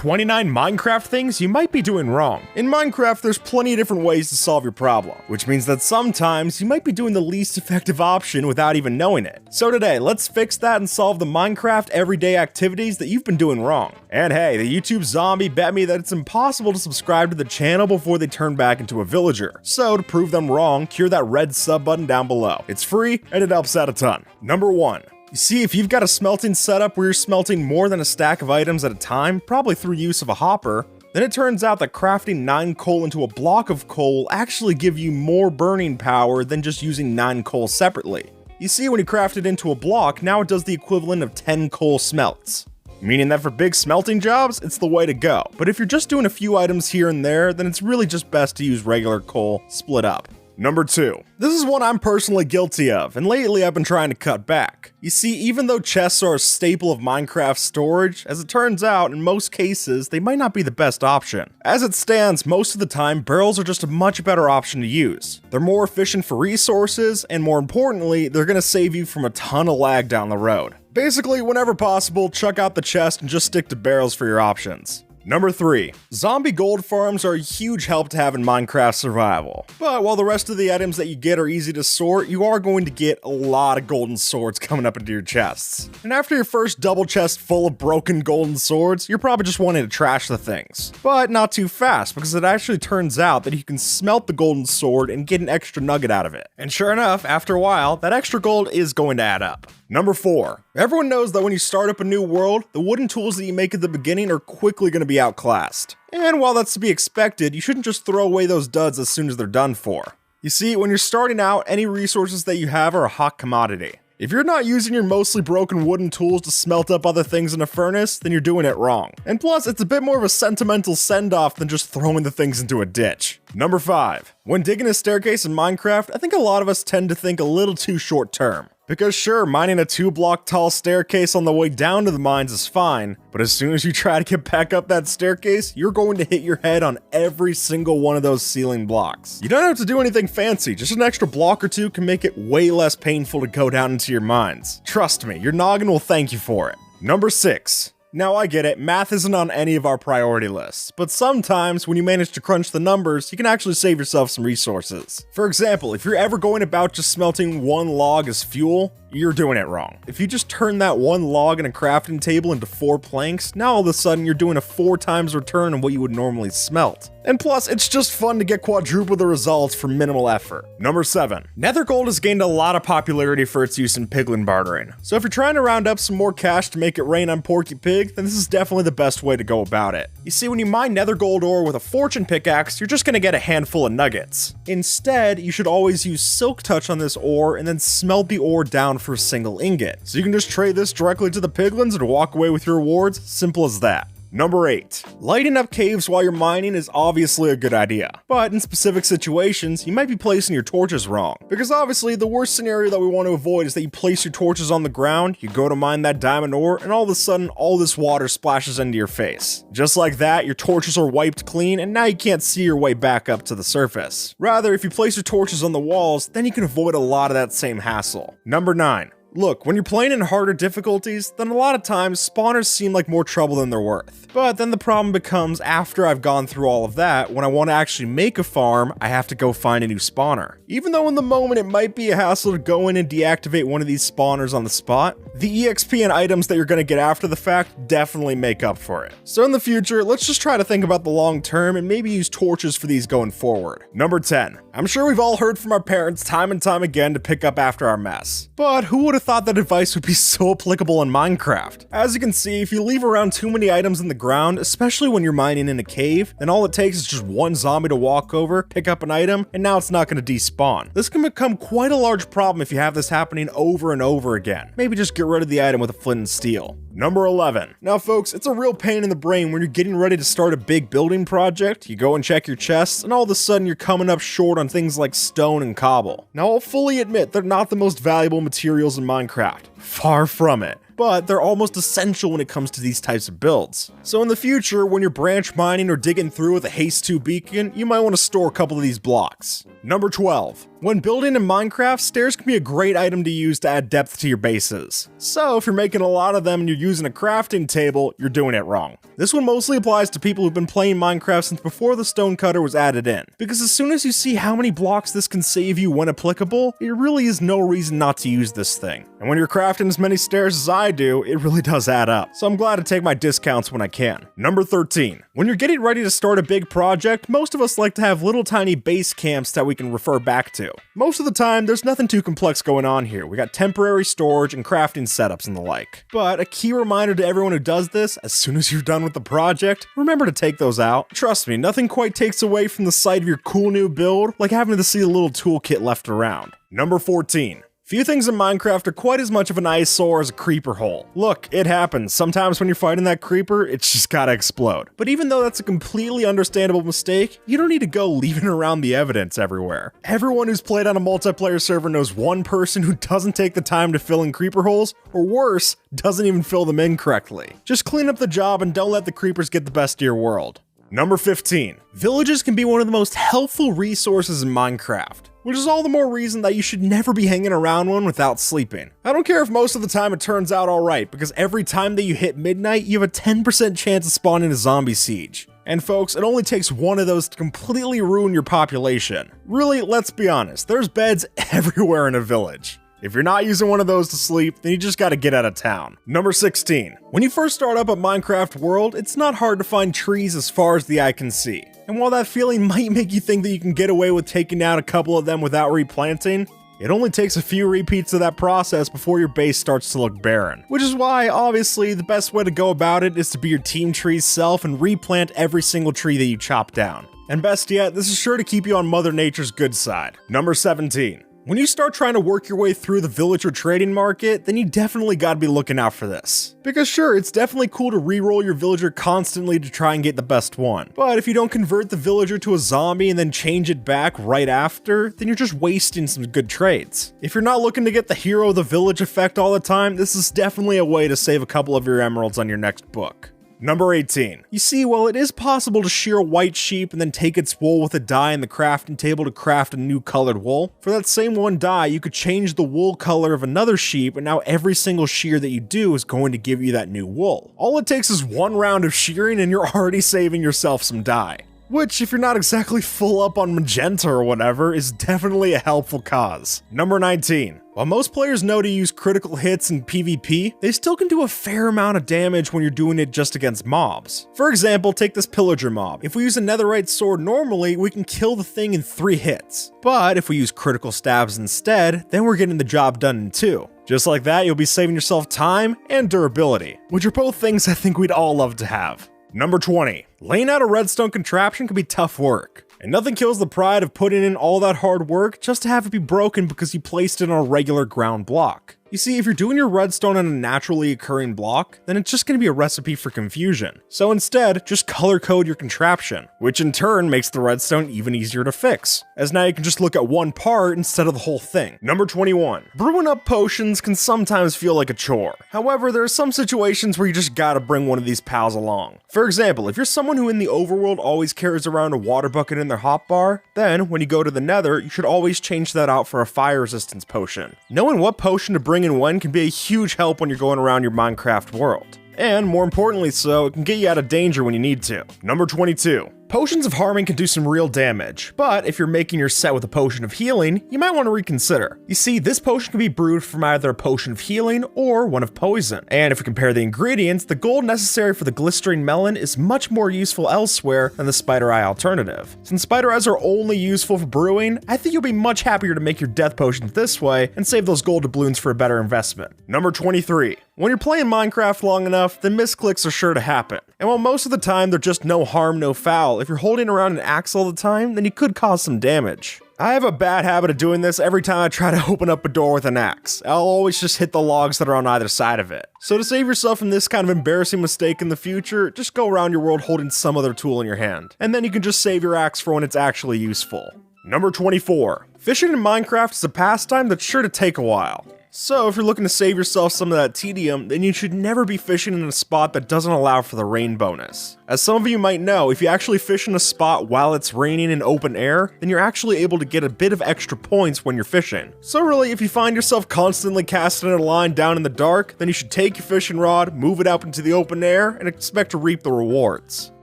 29 Minecraft things you might be doing wrong. In Minecraft, there's plenty of different ways to solve your problem, which means that sometimes you might be doing the least effective option without even knowing it. So today, let's fix that and solve the Minecraft everyday activities that you've been doing wrong. And hey, the YouTube zombie bet me that it's impossible to subscribe to the channel before they turn back into a villager. So to prove them wrong, cure that red sub button down below. It's free and it helps out a ton. Number 1. You see, if you've got a smelting setup where you're smelting more than a stack of items at a time, probably through use of a hopper, then it turns out that crafting 9 coal into a block of coal will actually give you more burning power than just using 9 coal separately. You see, when you craft it into a block, now it does the equivalent of 10 coal smelts. Meaning that for big smelting jobs, it's the way to go. But if you're just doing a few items here and there, then it's really just best to use regular coal split up. Number 2. This is one I'm personally guilty of, and lately I've been trying to cut back. You see, even though chests are a staple of Minecraft storage, as it turns out, in most cases, they might not be the best option. As it stands, most of the time, barrels are just a much better option to use. They're more efficient for resources, and more importantly, they're gonna save you from a ton of lag down the road. Basically, whenever possible, chuck out the chest and just stick to barrels for your options. Number 3. Zombie gold farms are a huge help to have in Minecraft survival. But while the rest of the items that you get are easy to sort, you are going to get a lot of golden swords coming up into your chests. And after your first double chest full of broken golden swords, you're probably just wanting to trash the things. But not too fast, because it actually turns out that you can smelt the golden sword and get an extra nugget out of it. And sure enough, after a while, that extra gold is going to add up. Number 4. Everyone knows that when you start up a new world, the wooden tools that you make at the beginning are quickly going to be outclassed. And while that's to be expected, you shouldn't just throw away those duds as soon as they're done for. You see, when you're starting out, any resources that you have are a hot commodity. If you're not using your mostly broken wooden tools to smelt up other things in a furnace, then you're doing it wrong. And plus, it's a bit more of a sentimental send-off than just throwing the things into a ditch. Number 5. When digging a staircase in Minecraft, I think a lot of us tend to think a little too short-term. Because sure, mining a 2-block tall staircase on the way down to the mines is fine, but as soon as you try to get back up that staircase, you're going to hit your head on every single one of those ceiling blocks. You don't have to do anything fancy, just an extra block or two can make it way less painful to go down into your mines. Trust me, your noggin will thank you for it. Number 6. Now I get it, math isn't on any of our priority lists, but sometimes when you manage to crunch the numbers, you can actually save yourself some resources. For example, if you're ever going about just smelting 1 log as fuel, you're doing it wrong. If you just turn that 1 log in a crafting table into 4 planks, now all of a sudden you're doing a 4 times return on what you would normally smelt. And plus, it's just fun to get quadruple the results for minimal effort. Number 7. Nether gold has gained a lot of popularity for its use in piglin bartering. So if you're trying to round up some more cash to make it rain on Porky Pig, then this is definitely the best way to go about it. You see, when you mine nether gold ore with a fortune pickaxe, you're just gonna get a handful of nuggets. Instead, you should always use silk touch on this ore and then smelt the ore down for a single ingot. So you can just trade this directly to the piglins and walk away with your rewards, simple as that. Number 8. Lighting up caves while you're mining is obviously a good idea, but in specific situations, you might be placing your torches wrong. Because obviously, the worst scenario that we want to avoid is that you place your torches on the ground, you go to mine that diamond ore, and all of a sudden, all this water splashes into your face. Just like that, your torches are wiped clean, and now you can't see your way back up to the surface. Rather, if you place your torches on the walls, then you can avoid a lot of that same hassle. Number 9. Look, when you're playing in harder difficulties, then a lot of times spawners seem like more trouble than they're worth. But then the problem becomes after I've gone through all of that, when I want to actually make a farm, I have to go find a new spawner. Even though in the moment it might be a hassle to go in and deactivate one of these spawners on the spot, the EXP and items that you're going to get after the fact definitely make up for it. So in the future, let's just try to think about the long term and maybe use torches for these going forward. Number 10. I'm sure we've all heard from our parents time and time again to pick up after our mess. But who would have thought that advice would be so applicable in Minecraft? As you can see, if you leave around too many items in the ground, especially when you're mining in a cave, then all it takes is just one zombie to walk over, pick up an item, and now it's not going to despawn. This can become quite a large problem if you have this happening over and over again. Maybe just get rid of the item with a flint and steel. Number 11. Now folks, it's a real pain in the brain when you're getting ready to start a big building project, you go and check your chests, and all of a sudden you're coming up short on things like stone and cobble. Now I'll fully admit they're not the most valuable materials in Minecraft. Far from it. but they're almost essential when it comes to these types of builds. So in the future, when you're branch mining or digging through with a Haste 2 beacon, you might want to store a couple of these blocks. Number 12. When building in Minecraft, stairs can be a great item to use to add depth to your bases. So if you're making a lot of them and you're using a crafting table, you're doing it wrong. This one mostly applies to people who've been playing Minecraft since before the stone cutter was added in, because as soon as you see how many blocks this can save you when applicable, there really is no reason not to use this thing. And when you're crafting as many stairs as I do, it really does add up. So I'm glad to take my discounts when I can. Number 13. When you're getting ready to start a big project, most of us like to have little tiny base camps that we can refer back to. Most of the time, there's nothing too complex going on here. We got temporary storage and crafting setups and the like. But a key reminder to everyone who does this, as soon as you're done with the project, remember to take those out. Trust me, nothing quite takes away from the sight of your cool new build like having to see a little toolkit left around. Number 14. Few things in Minecraft are quite as much of an eyesore as a creeper hole. Look, it happens. Sometimes when you're fighting that creeper, it's just gotta explode. But even though that's a completely understandable mistake, you don't need to go leaving around the evidence everywhere. Everyone who's played on a multiplayer server knows one person who doesn't take the time to fill in creeper holes, or worse, doesn't even fill them in correctly. Just clean up the job and don't let the creepers get the best of your world. Number 15. Villages can be one of the most helpful resources in Minecraft, which is all the more reason that you should never be hanging around one without sleeping. I don't care if most of the time it turns out alright, because every time that you hit midnight, you have a 10% chance of spawning a zombie siege. And folks, it only takes one of those to completely ruin your population. Really, let's be honest, there's beds everywhere in a village. If you're not using one of those to sleep, then you just gotta get out of town. Number 16. When you first start up at Minecraft World, it's not hard to find trees as far as the eye can see. And while that feeling might make you think that you can get away with taking down a couple of them without replanting, it only takes a few repeats of that process before your base starts to look barren. Which is why, obviously, the best way to go about it is to be your team tree's self and replant every single tree that you chop down. And best yet, this is sure to keep you on Mother Nature's good side. Number 17. When you start trying to work your way through the villager trading market, then you definitely gotta be looking out for this. Because sure, it's definitely cool to reroll your villager constantly to try and get the best one. But if you don't convert the villager to a zombie and then change it back right after, then you're just wasting some good trades. If you're not looking to get the hero of the village effect all the time, this is definitely a way to save a couple of your emeralds on your next book. Number 18. You see, while it is possible to shear a white sheep and then take its wool with a dye in the crafting table to craft a new colored wool, for that same one dye, you could change the wool color of another sheep, and now every single shear that you do is going to give you that new wool. All it takes is one round of shearing and you're already saving yourself some dye. Which, if you're not exactly full up on magenta or whatever, is definitely a helpful cause. Number 19. While most players know to use critical hits in PvP, they still can do a fair amount of damage when you're doing it just against mobs. For example, take this pillager mob. If we use a netherite sword normally, we can kill the thing in 3 hits. But if we use critical stabs instead, then we're getting the job done in 2. Just like that, you'll be saving yourself time and durability, which are both things I think we'd all love to have. Number 20. Laying out a redstone contraption can be tough work. And nothing kills the pride of putting in all that hard work just to have it be broken because you placed it on a regular ground block. You see, if you're doing your redstone on a naturally occurring block, then it's just going to be a recipe for confusion. So instead, just color code your contraption, which in turn makes the redstone even easier to fix, as now you can just look at one part instead of the whole thing. Number 21. Brewing up potions can sometimes feel like a chore. However, there are some situations where you just gotta bring one of these pals along. For example, if you're someone who in the overworld always carries around a water bucket in their hotbar, then when you go to the nether, you should always change that out for a fire resistance potion. Knowing what potion to bring in when can be a huge help when you're going around your Minecraft world. And more importantly so, it can get you out of danger when you need to. Number 22. Potions of harming can do some real damage, but if you're making your set with a potion of healing, you might want to reconsider. You see, this potion can be brewed from either a potion of healing or one of poison. And if we compare the ingredients, the gold necessary for the glistering melon is much more useful elsewhere than the spider eye alternative. Since spider eyes are only useful for brewing, I think you'll be much happier to make your death potions this way and save those gold doubloons for a better investment. Number 23. When you're playing Minecraft long enough, then misclicks are sure to happen. And while most of the time they're just no harm, no foul, if you're holding around an axe all the time, then you could cause some damage. I have a bad habit of doing this every time I try to open up a door with an axe. I'll always just hit the logs that are on either side of it. So to save yourself from this kind of embarrassing mistake in the future, just go around your world holding some other tool in your hand. And then you can just save your axe for when it's actually useful. Number 24. Fishing in Minecraft is a pastime that's sure to take a while. So if you're looking to save yourself some of that tedium, then you should never be fishing in a spot that doesn't allow for the rain bonus. As some of you might know, if you actually fish in a spot while it's raining in open air, then you're actually able to get a bit of extra points when you're fishing. So really, if you find yourself constantly casting a line down in the dark, then you should take your fishing rod, move it out into the open air, and expect to reap the rewards.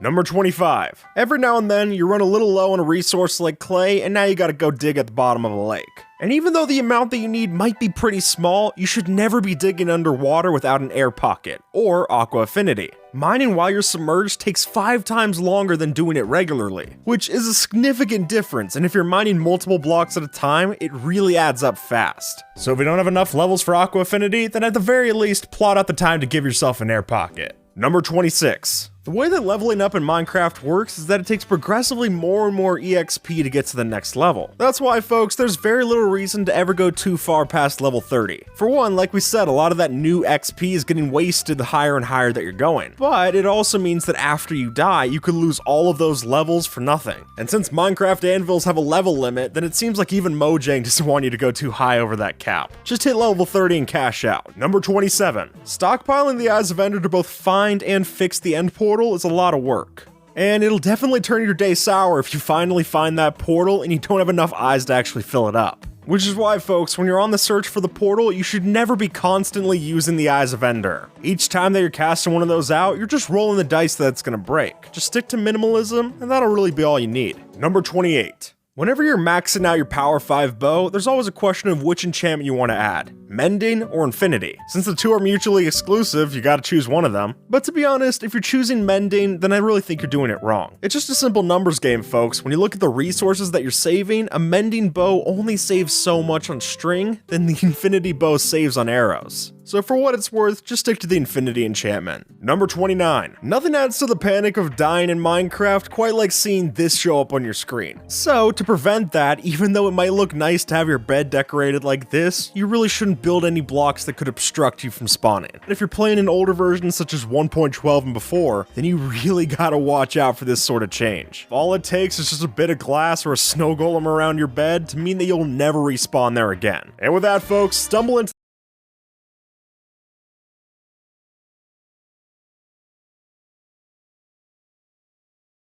Number 25. Every now and then, you run a little low on a resource like clay, and now you gotta go dig at the bottom of a lake. And even though the amount that you need might be pretty small, you should never be digging underwater without an air pocket, or aqua affinity. Mining while you're submerged takes 5 times longer than doing it regularly, which is a significant difference, and if you're mining multiple blocks at a time, it really adds up fast. So if you don't have enough levels for aqua affinity, then at the very least, plot out the time to give yourself an air pocket. Number 26. The way that leveling up in Minecraft works is that it takes progressively more and more EXP to get to the next level. That's why, folks, there's very little reason to ever go too far past level 30. For one, like we said, a lot of that new XP is getting wasted the higher and higher that you're going. But it also means that after you die, you could lose all of those levels for nothing. And since Minecraft anvils have a level limit, then it seems like even Mojang doesn't want you to go too high over that cap. Just hit level 30 and cash out. Number 27. Stockpiling the Eyes of Ender to both find and fix the end portal is a lot of work. And it'll definitely turn your day sour if you finally find that portal and you don't have enough eyes to actually fill it up. Which is why, folks, when you're on the search for the portal, you should never be constantly using the Eyes of Ender. Each time that you're casting one of those out, you're just rolling the dice that it's gonna break. Just stick to minimalism, and that'll really be all you need. Number 28. Whenever you're maxing out your Power 5 bow, there's always a question of which enchantment you want to add, Mending or Infinity. Since the two are mutually exclusive, you gotta choose one of them. But to be honest, if you're choosing Mending, then I really think you're doing it wrong. It's just a simple numbers game, folks. When you look at the resources that you're saving, a Mending bow only saves so much on string than the Infinity bow saves on arrows. So for what it's worth, just stick to the Infinity enchantment. Number 29. Nothing adds to the panic of dying in Minecraft quite like seeing this show up on your screen. So to prevent that, even though it might look nice to have your bed decorated like this, you really shouldn't build any blocks that could obstruct you from spawning. And if you're playing an older version such as 1.12 and before, then you really gotta watch out for this sort of change. All it takes is just a bit of glass or a snow golem around your bed to mean that you'll never respawn there again. And with that, folks, stumble into